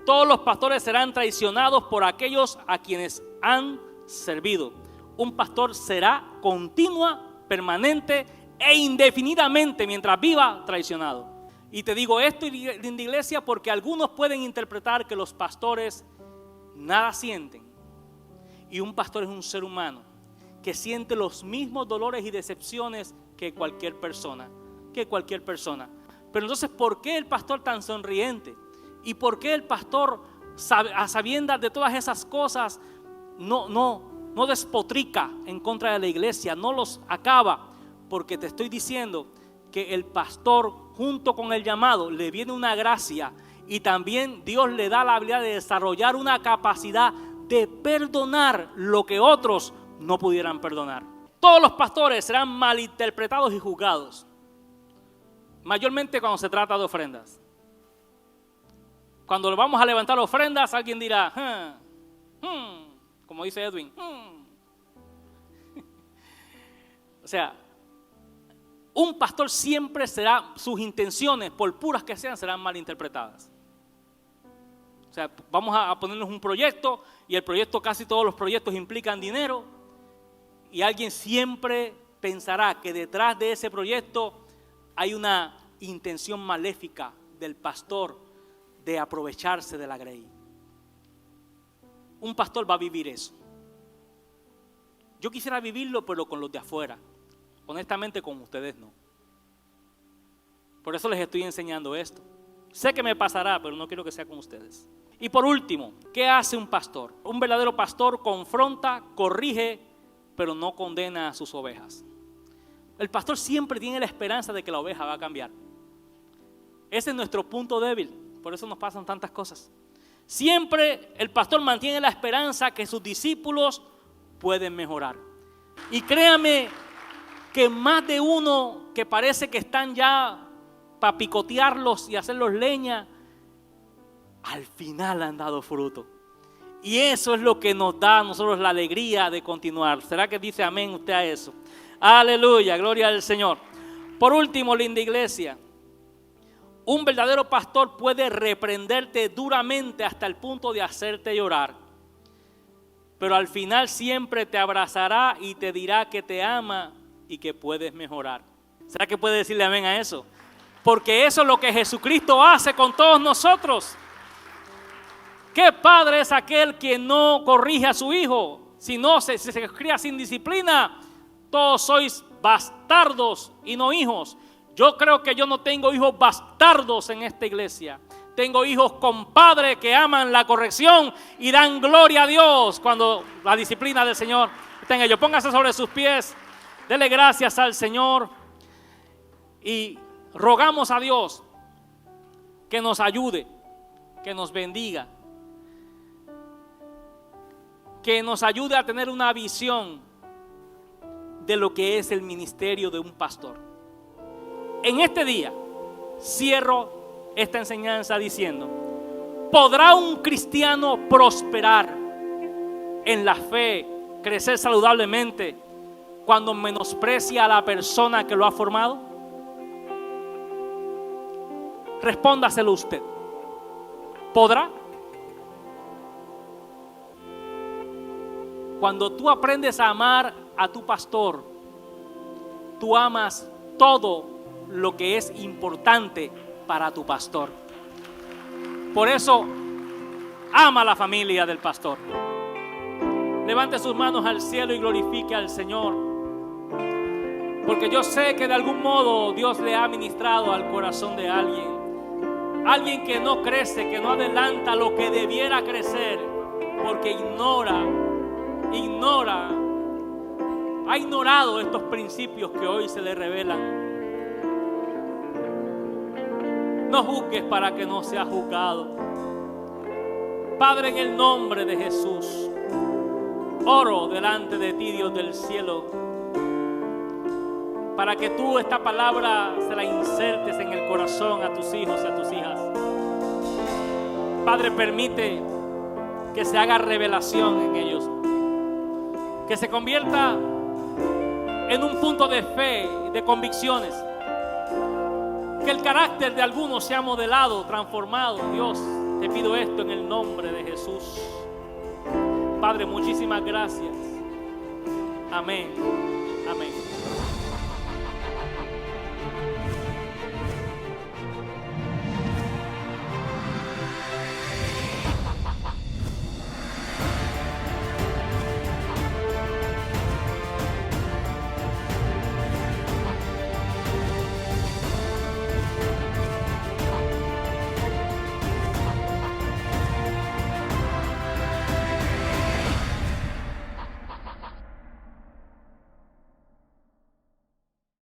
Todos los pastores serán traicionados por aquellos a quienes han servido. Un pastor será continua, permanente e indefinidamente, mientras viva, traicionado. Y te digo esto, linda iglesia, porque algunos pueden interpretar que los pastores nada sienten. Y un pastor es un ser humano que siente los mismos dolores y decepciones que cualquier persona. Pero entonces, ¿por qué el pastor tan sonriente? ¿Y por qué el pastor, a sabiendas de todas esas cosas, no despotrica en contra de la iglesia, no los acaba? Porque te estoy diciendo que el pastor, junto con el llamado, le viene una gracia, y también Dios le da la habilidad de desarrollar una capacidad de perdonar lo que otros no pudieran perdonar. Todos los pastores serán malinterpretados y juzgados, mayormente cuando se trata de ofrendas. Cuando vamos a levantar ofrendas, alguien dirá, como dice Edwin, O sea, un pastor siempre sus intenciones, por puras que sean, serán malinterpretadas. O sea, vamos a ponernos un proyecto, y el proyecto, casi todos los proyectos implican dinero, y alguien siempre pensará que detrás de ese proyecto hay una intención maléfica del pastor de aprovecharse de la grey. Un pastor va a vivir eso. Yo quisiera vivirlo, pero con los de afuera. Honestamente, con ustedes no. Por eso les estoy enseñando esto. Sé que me pasará, pero no quiero que sea con ustedes. Y por último, ¿qué hace un pastor? Un verdadero pastor confronta, corrige, pero no condena a sus ovejas. El pastor siempre tiene la esperanza de que la oveja va a cambiar. Ese es nuestro punto débil, por eso nos pasan tantas cosas. Siempre el pastor mantiene la esperanza que sus discípulos pueden mejorar. Y créame que más de uno que parece que están ya para picotearlos y hacerlos leña, al final han dado fruto. Y eso es lo que nos da a nosotros la alegría de continuar. ¿Será que dice amén usted a eso? Aleluya, gloria al Señor. Por último, linda iglesia, un verdadero pastor puede reprenderte duramente hasta el punto de hacerte llorar, pero al final siempre te abrazará y te dirá que te ama y que puedes mejorar. ¿Será que puede decirle amén a eso? Porque eso es lo que Jesucristo hace con todos nosotros. ¿Qué padre es aquel que no corrige a su hijo? Si se cría sin disciplina, todos sois bastardos y no hijos. Yo creo que yo no tengo hijos bastardos en esta iglesia. Tengo hijos con padres que aman la corrección y dan gloria a Dios cuando la disciplina del Señor está en ellos. Póngase sobre sus pies, dele gracias al Señor y rogamos a Dios que nos ayude, que nos bendiga, que nos ayude a tener una visión de lo que es el ministerio de un pastor. En este día cierro esta enseñanza diciendo: ¿podrá un cristiano prosperar en la fe, crecer saludablemente, cuando menosprecia a la persona que lo ha formado? Respóndaselo usted. ¿Podrá? Cuando tú aprendes a amar a tu pastor, tú amas todo lo que es importante para tu pastor. Por eso, ama a la familia del pastor. Levante sus manos al cielo y glorifique al Señor, porque yo sé que de algún modo Dios le ha ministrado al corazón de alguien que no crece, que no adelanta lo que debiera crecer, porque ha ignorado estos principios que hoy se le revelan. No juzgues para que no seas juzgado. Padre, en el nombre de Jesús, oro delante de ti, Dios del cielo, para que tú esta palabra se la insertes en el corazón a tus hijos y a tus hijas. Padre, permite que se haga revelación en ellos, que se convierta en un punto de fe, de convicciones. Que el carácter de algunos sea modelado, transformado. Dios, te pido esto en el nombre de Jesús. Padre, muchísimas gracias. Amén. Amén.